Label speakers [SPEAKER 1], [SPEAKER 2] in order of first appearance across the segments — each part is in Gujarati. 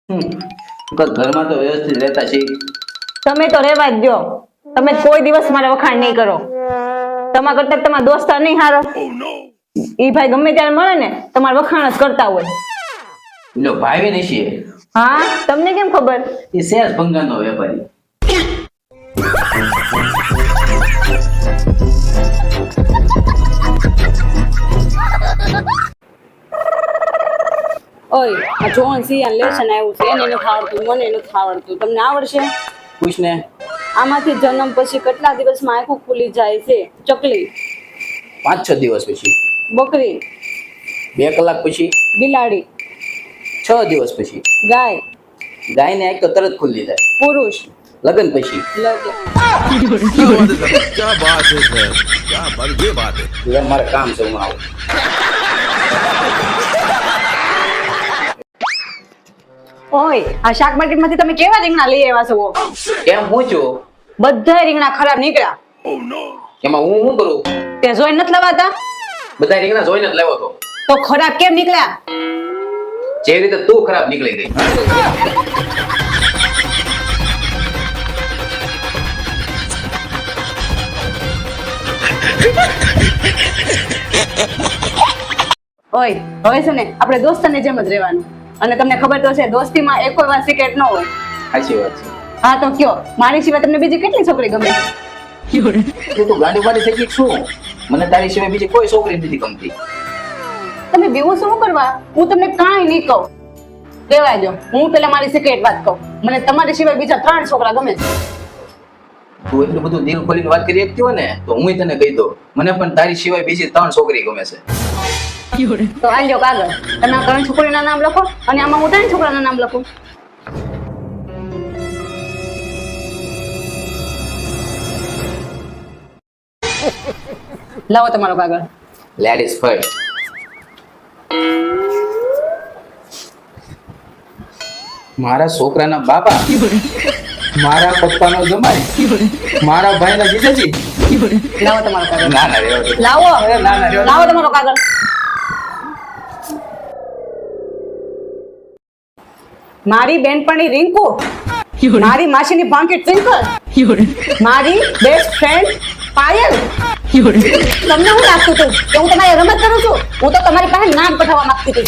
[SPEAKER 1] ઘરમાં તો વ્યવસ્થિત રહેતા છીએ.
[SPEAKER 2] તમે તો રહેવા જ દો. તમે કોઈ દિવસ મારે વખાણ નહીં કરો. તમારા કરતા તમારા દોસ્તાર નહીં હારો. ઈ ભાઈ ગમે ત્યારે મળે ને તમારે વખાણ જ કરતા હોય.
[SPEAKER 1] એનો ભાઈ નહીં છીએ.
[SPEAKER 2] હા, તમને કેમ ખબર?
[SPEAKER 1] એ શેર ભંગારનો વેપારી.
[SPEAKER 3] ઓય આ જોન સિયાન લેશન આવ્યું છે એને નથી આવડતું, મને નથી આવડતું. તમને આવડશે?
[SPEAKER 1] પૂછ ને.
[SPEAKER 3] આમાંથી જન્મ પછી કેટલા દિવસમાં આંખો ખુલી જાય છે? ચકલી,
[SPEAKER 1] 5-6 દિવસ પછી.
[SPEAKER 3] બકરી,
[SPEAKER 1] 2 કલાક પછી.
[SPEAKER 3] બિલાડી,
[SPEAKER 1] 6 દિવસ પછી.
[SPEAKER 3] ગાય,
[SPEAKER 1] ગાયને આંખ તો તરત ખુલી જાય.
[SPEAKER 3] પુરુષ,
[SPEAKER 1] લગ્ન પછી.
[SPEAKER 3] લગ્ન.
[SPEAKER 4] क्या बात है सर, क्या बात ये बात है.
[SPEAKER 1] એટલે મારે કામ છે, હું આવું.
[SPEAKER 2] ઓય, આ શાક માર્કેટમાંથી તમે કેવા રીંગણા લઈ આવ્યા છો?
[SPEAKER 1] કેમ પૂછ્યું?
[SPEAKER 2] બધા રીંગણા ખરાબ નીકળ્યા.
[SPEAKER 1] એમાં હું શું કરું?
[SPEAKER 2] તે જોઈ નથી લવાતા?
[SPEAKER 1] બધા રીંગણા જોઈને જ લેવો તો.
[SPEAKER 2] તો ખરાબ કેમ નીકળ્યા?
[SPEAKER 1] જે રીતે તું ખરાબ નીકળી ગઈ.
[SPEAKER 2] ઓય, હવે છે ને આપણે દોસ્તારની જેમ જ રહેવાનું. અને તમને ખબર તો છે દોસ્તીમાં એકોય વાર સિક્રેટ ન હોય.
[SPEAKER 1] સાચી વાત છે.
[SPEAKER 2] હા તો કયો, મારી સિવાય તમને બીજી કેટલી છોકરી ગમે?
[SPEAKER 1] તું ગાડી વાળી થઈ ગઈ શું? મને તારી સિવાય બીજી કોઈ છોકરી નથી ગમતી.
[SPEAKER 2] તમે બેવું શું કરવા? હું તમને કાંઈ નહીં કહું. દેવાય જો, હું પેલા મારી સિક્રેટ વાત કહું. મને તમારી સિવાય બીજા 3 છોકરા ગમે છે.
[SPEAKER 1] તું એટલું બધું દિલ ખોલીને વાત કરી શકતી હોય ને તો હું તને કહી દઉં, મને પણ તારી સિવાય બીજી 3 છોકરી ગમે છે.
[SPEAKER 2] તો આ લ્યો કાગળ. તમે આ 3 છોકરીના નામ લખો અને આમાં હું 3 છોકરાના નામ લખું. લાવો તમારો કાગળ.
[SPEAKER 1] Ladies first. મારા છોકરાના બાપા, મારા પપ્પાનો જમાઈ, મારા ભાઈના જીજાજી.
[SPEAKER 2] લાવો તમારો કાગળ.
[SPEAKER 1] ના ના રેવા દે.
[SPEAKER 2] લાવો.
[SPEAKER 1] અરે ના ના રેવા દે.
[SPEAKER 2] લાવો તમારો કાગળ. મારી બેનપણી રિંકુ, મારી માસીની ભાંકી ટ્વિંકલ, મારી બેસ્ટ ફ્રેન્ડ પાયલ. તમને હું લાગતું હતું કે હું તમારી રમત કરું છું? હું તો તમારી પાસે નામ પઠાવવા માંગતી હતી.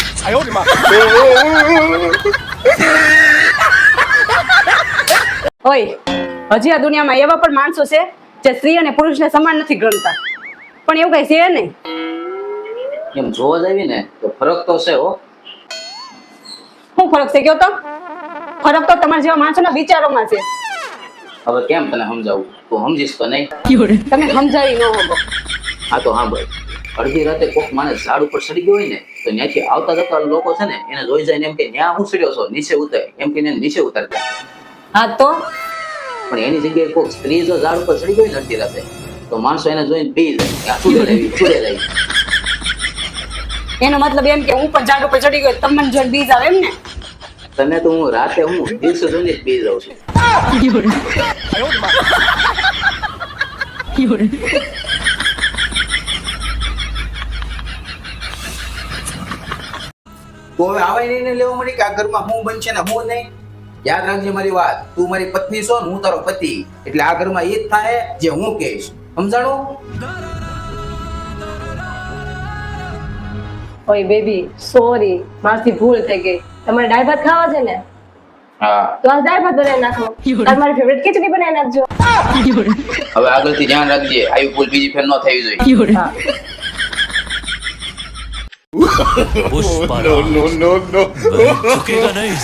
[SPEAKER 2] ઓય, હજી આ દુનિયામાં એવા પણ માણસો છે જે સ્ત્રી અને પુરુષને સમાન નથી ગણતા. પણ એવું કઈ છે નહીં.
[SPEAKER 1] એમ જોવા જઈએ ને તો ફરક તો છે હો.
[SPEAKER 2] શું ફરક છે કયો તો? ફરક તો તમારા જેવા માણસોના વિચારોમાં છે.
[SPEAKER 1] હવે કેમ તને સમજાવું? તું સમજીશ તો નહીં.
[SPEAKER 2] તમે સમજાવી ન હો.
[SPEAKER 1] હા તો હા ભાઈ, અડધી રાતે કોક માણસ ઝાડ ઉપર ચડી ગયો હોય ને તો ત્યાંથી આવતા જતા લોકો છે ને એને જોઈ જાય ને એમ કે ન્યા હું ચડ્યો છો, નીચે ઉતર, એમ કે નીચે ઉતરતા.
[SPEAKER 2] હા તો
[SPEAKER 1] પણ એની જગ્યાએ કોક સ્ત્રી જો ઝાડ ઉપર ચડી ગઈ ને અડધી રાતે તો માણસો એને જોઈને બી જાય, ચૂડે જાય.
[SPEAKER 2] એનો મતલબ એમ કે હું પણ ઝાડ ઉપર ચડી ગયો તમને જોઈને બીજ આવે એમ ને?
[SPEAKER 1] તને તો હું રાતે હું દિવસે જોઈને જ બી જાઉં છું. તો હવે આવા નિર્ણય લેવા મળી કે આ ઘરમાં હું બનશે ને હું નહીં. યાદ રાખજે મારી વાત, તું મારી પત્ની છો ને હું તારો પતિ, એટલે આ ઘરમાં એ જ થાય જે હું કહીશ. સમજાણું?
[SPEAKER 2] ઓય બેબી, સોરી, મારથી ભૂલ થઈ ગઈ. તમારે દાળ ભાત ખાવા છે ને?
[SPEAKER 1] હા.
[SPEAKER 2] તો આ દાળ ભાત બનાવી નાખો. તમારી ફેવરેટ ખીચડી બનાવી નાખજો.
[SPEAKER 1] હવે આગળથી ધ્યાન રાખજે, આવી ભૂલ બીજી ફેર ન થવી જોઈએ.
[SPEAKER 2] હા.
[SPEAKER 4] Pushpa no no no no झुकेगा नहीं.